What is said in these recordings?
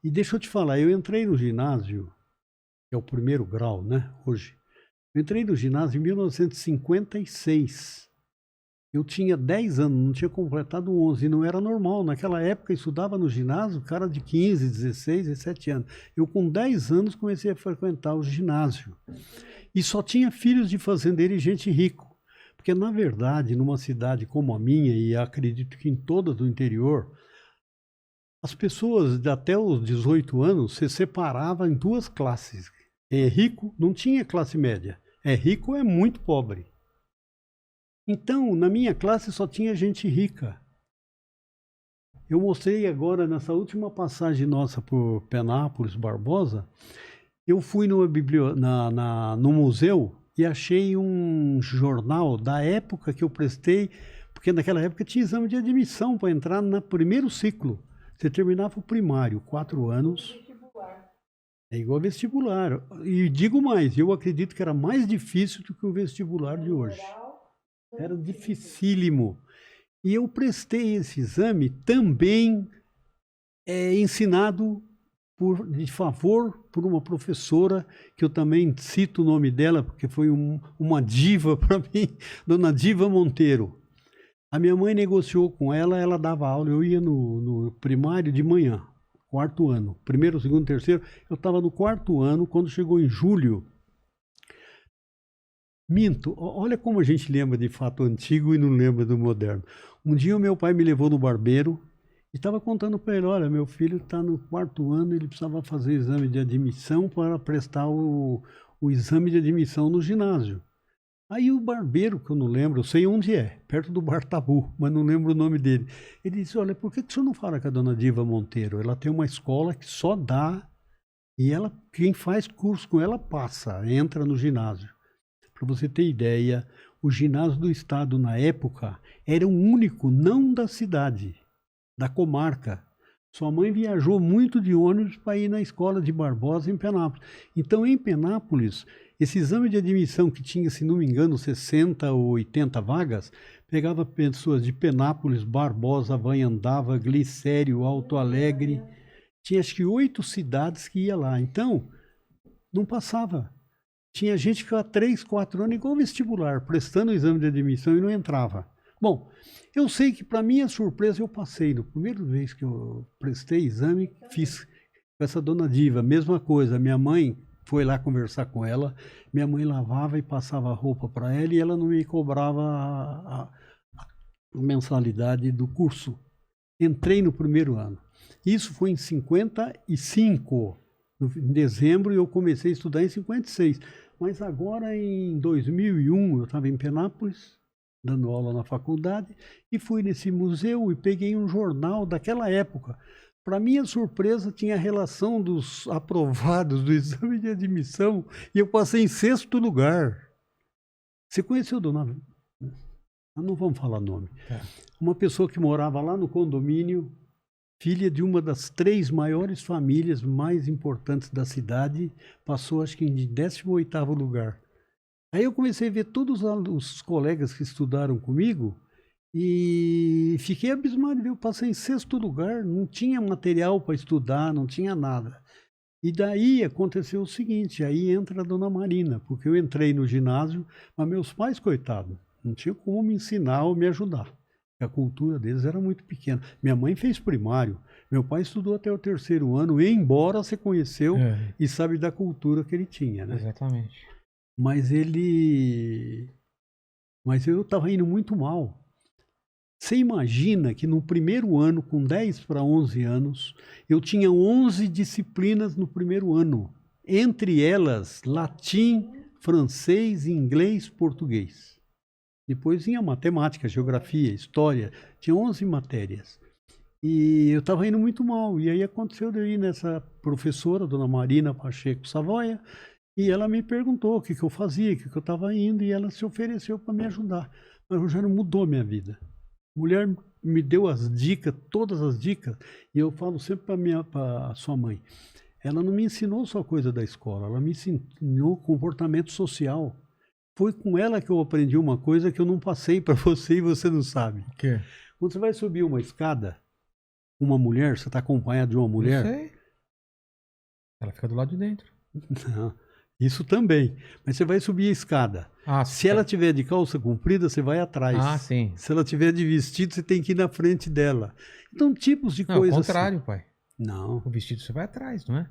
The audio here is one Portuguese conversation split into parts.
E deixa eu te falar, eu entrei no ginásio, que é o primeiro grau, né, hoje. Eu entrei no ginásio em 1956. Eu tinha 10 anos, não tinha completado 11, e não era normal. Naquela época, eu estudava no ginásio, cara de 15, 16, 17 anos. Eu, com 10 anos, comecei a frequentar o ginásio. E só tinha filhos de fazendeiro e gente rico. Porque, na verdade, numa cidade como a minha, e acredito que em todas do interior, as pessoas de até os 18 anos se separavam em duas classes. É rico, não tinha classe média. É rico, é muito pobre. Então, na minha classe só tinha gente rica. Eu mostrei agora, nessa última passagem nossa por Penápolis, Barbosa, eu fui no museu e achei um jornal da época que eu prestei, porque naquela época tinha exame de admissão para entrar no primeiro ciclo. Você terminava o primário, 4 anos. É igual vestibular. E digo mais, eu acredito que era mais difícil do que o vestibular de hoje. Era dificílimo. E eu prestei esse exame também ensinado de favor por uma professora, que eu também cito o nome dela, porque foi uma diva para mim, Dona Diva Monteiro. A minha mãe negociou com ela, ela dava aula, eu ia no primário de manhã, 4º ano. Primeiro, segundo, terceiro, eu estava no 4º ano, quando chegou em julho. Minto, olha como a gente lembra de fato antigo e não lembra do moderno. Um dia o meu pai me levou no barbeiro e estava contando para ele, olha, meu filho está no 4º ano, ele precisava fazer exame de admissão para prestar o exame de admissão no ginásio. Aí o barbeiro, que eu não lembro, eu sei onde é, perto do Bar Tabu, mas não lembro o nome dele. Ele disse, olha, por que o senhor não fala com a dona Diva Monteiro? Ela tem uma escola que só dá, e quem faz curso com ela passa, entra no ginásio. Para você ter ideia, o ginásio do estado na época era o único, não da cidade, da comarca. Sua mãe viajou muito de ônibus para ir na escola de Barbosa em Penápolis. Então, em Penápolis, esse exame de admissão que tinha, se não me engano, 60 ou 80 vagas, pegava pessoas de Penápolis, Barbosa, Vanhandava, Glicério, Alto Alegre. Tinha acho que 8 cidades que ia lá. Então, não passava. Tinha gente que ficava 3, 4 anos igual vestibular, prestando o exame de admissão e não entrava. Bom, eu sei que, para minha surpresa, eu passei. Na primeira vez que eu prestei exame, fiz com essa dona Diva, mesma coisa. Minha mãe foi lá conversar com ela, minha mãe lavava e passava a roupa para ela e ela não me cobrava a mensalidade do curso. Entrei no primeiro ano. Isso foi em 55, em dezembro, e eu comecei a estudar em 56. Mas agora, em 2001, eu estava em Penápolis, dando aula na faculdade, e fui nesse museu e peguei um jornal daquela época. Para minha surpresa, tinha a relação dos aprovados do exame de admissão e eu passei em 6º lugar. Você conheceu, dona? Não vamos falar nome. Uma pessoa que morava lá no condomínio, filha de uma das 3 maiores famílias mais importantes da cidade, passou acho que em 18º lugar. Aí eu comecei a ver todos os colegas que estudaram comigo e fiquei abismado, eu passei em 6º lugar, não tinha material para estudar, não tinha nada. E daí aconteceu o seguinte, aí entra a dona Marina, porque eu entrei no ginásio, mas meus pais, coitados, não tinham como me ensinar ou me ajudar. A cultura deles era muito pequena. Minha mãe fez primário, meu pai estudou até o 3º ano, embora você conheceu e sabe da cultura que ele tinha, né? Exatamente. Mas eu estava indo muito mal. Você imagina que no primeiro ano, com 10 para 11 anos, eu tinha 11 disciplinas no primeiro ano. Entre elas, latim, francês, inglês, português. Depois vinha matemática, geografia, história. Tinha 11 matérias. E eu estava indo muito mal. E aí aconteceu daí nessa professora, dona Marina Pacheco Savoia, e ela me perguntou o que eu fazia, o que eu estava indo, e ela se ofereceu para me ajudar. Mas o Rogério mudou minha vida. A mulher me deu as dicas, todas as dicas, e eu falo sempre para a sua mãe, ela não me ensinou só coisa da escola, ela me ensinou comportamento social. Foi com ela que eu aprendi uma coisa que eu não passei para você e você não sabe. O quê? Quando você vai subir uma escada, uma mulher, você está acompanhado de uma mulher, Ela fica do lado de dentro. Não, isso também. Mas você vai subir a escada. Ah, Se ela tiver de calça comprida, você vai atrás. Ah, sim. Se ela tiver de vestido, você tem que ir na frente dela. Então, tipos de Não, é o coisas contrário, pai. Não, O vestido você vai atrás, não é?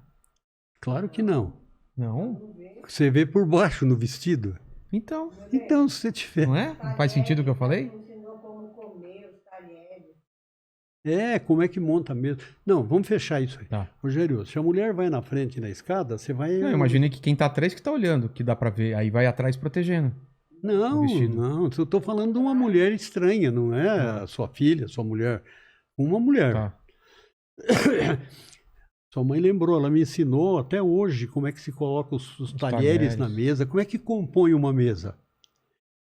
claro que não. Não? Você vê por baixo no vestido. Então, Então, se você tiver. não é? Não faz sentido o que eu falei? Ensinou como comer os talheres. Como é que monta mesmo? Não, vamos fechar isso aí. Tá. Rogério, se a mulher vai na frente na escada, você vai. Não, eu imaginei que quem tá atrás que tá olhando, que dá pra ver. Aí vai atrás protegendo. Não, o vestido. não. Eu tô falando de uma mulher estranha, não é a sua filha, sua mulher. Uma mulher. Tá. Sua mãe lembrou, ela me ensinou até hoje como é que se coloca os talheres na mesa, como é que compõe uma mesa.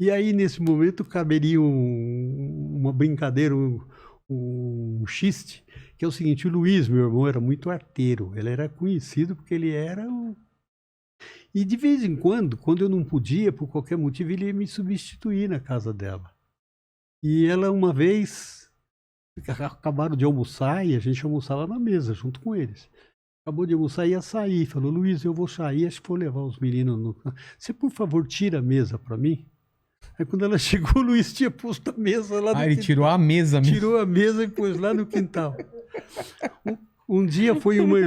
E aí, nesse momento, caberia uma brincadeira, um xiste, que é o seguinte: o Luiz, meu irmão, era muito arteiro. Ele era conhecido porque ele era E de vez em quando eu não podia, por qualquer motivo, ele ia me substituir na casa dela. E ela, uma vez, acabaram de almoçar e a gente almoçava na mesa, junto com eles. Acabou de almoçar e ia sair. Falou: Luiz, eu vou sair, acho que vou levar os meninos no... Você, por favor, tira a mesa para mim? Aí quando ela chegou, o Luiz tinha posto a mesa lá no ele quintal. tirou a mesa mesmo. Tirou a mesa e pôs lá no quintal. Um dia foi uma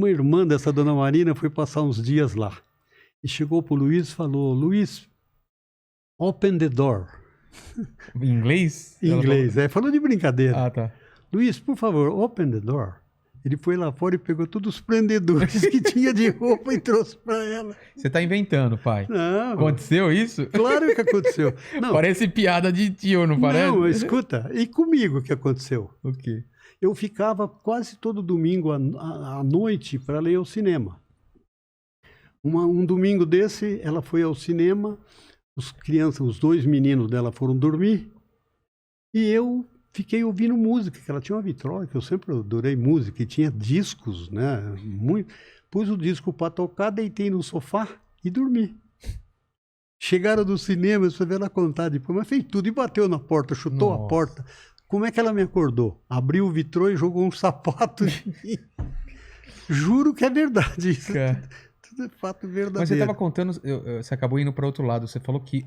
irmã dessa dona Marina foi passar uns dias lá. E chegou pro Luiz e falou: Luiz, open the door. Em inglês? Em inglês, falou de brincadeira. Ah, tá. Luiz, por favor, open the door. Ele foi lá fora e pegou todos os prendedores que tinha de roupa e trouxe para ela. Você tá inventando, pai. Não. Aconteceu isso? Claro que aconteceu. Não, Parece piada de tio, não parece? não, escuta, e comigo que aconteceu? O quê? Eu ficava quase todo domingo à noite para ler ao cinema. Um domingo desse, ela foi ao cinema, os dois meninos dela foram dormir, e eu fiquei ouvindo música, que ela tinha uma vitrola, que eu sempre adorei música, e tinha discos, né? Pus o disco para tocar, deitei no sofá e dormi. Chegaram do cinema, você vê ela contar depois, mas fez tudo, e bateu na porta, chutou a porta. Como é que ela me acordou? Abriu o vitrô e jogou um sapato em mim. Juro que é verdade isso. Tudo é fato verdadeiro. Mas você estava contando, você acabou indo para outro lado. Você falou que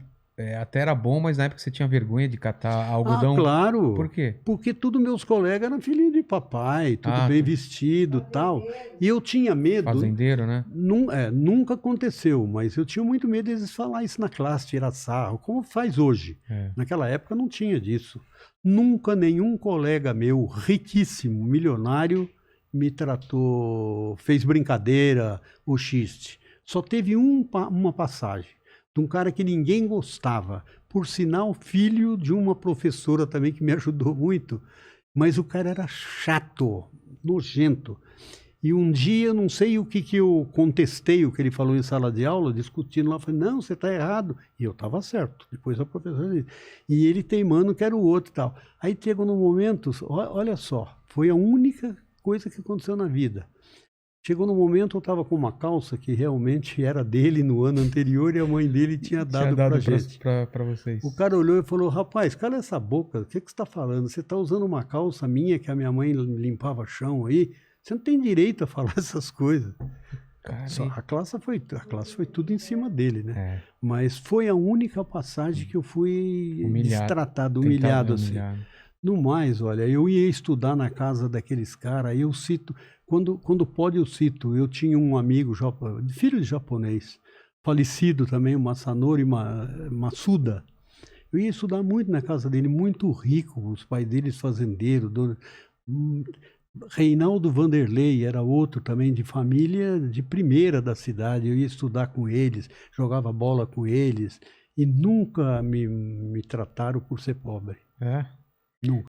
até era bom, mas na época você tinha vergonha de catar algodão. Ah, claro. Por quê? Porque todos meus colegas eram filhinhos de papai, tudo bem vestido e tal. E eu tinha medo. Fazendeiro, né? Nunca aconteceu, mas eu tinha muito medo deles falar isso na classe, tirar sarro, como faz hoje. Naquela época não tinha disso. Nunca nenhum colega meu, riquíssimo, milionário, me tratou, fez brincadeira ou xiste. Só teve uma passagem de um cara que ninguém gostava, por sinal, filho de uma professora também que me ajudou muito, mas o cara era chato, nojento. E um dia, não sei o que eu contestei, o que ele falou em sala de aula, discutindo lá, falei: não, você está errado. E eu estava certo. Depois a professora disse. E ele teimando que era o outro e tal. Aí chegou num momento, olha só, foi a única coisa que aconteceu na vida. Chegou num momento, eu estava com uma calça que realmente era dele no ano anterior e a mãe dele tinha dado para a gente. Para vocês. O cara olhou e falou: rapaz, cala essa boca, o que você está falando? Você está usando uma calça minha que a minha mãe limpava chão aí? Você não tem direito a falar essas coisas. A classe foi tudo em cima dele, né? Mas foi a única passagem que eu fui destratado, humilhado assim. No mais, olha, eu ia estudar na casa daqueles caras, eu cito, quando pode eu cito, eu tinha um amigo, filho de japonês, falecido também, o Masanori Masuda. Eu ia estudar muito na casa dele, muito rico, os pais deles fazendeiros, Reinaldo Vanderlei era outro também de família de primeira da cidade. Eu ia estudar com eles, jogava bola com eles e nunca me trataram por ser pobre. É? Nunca.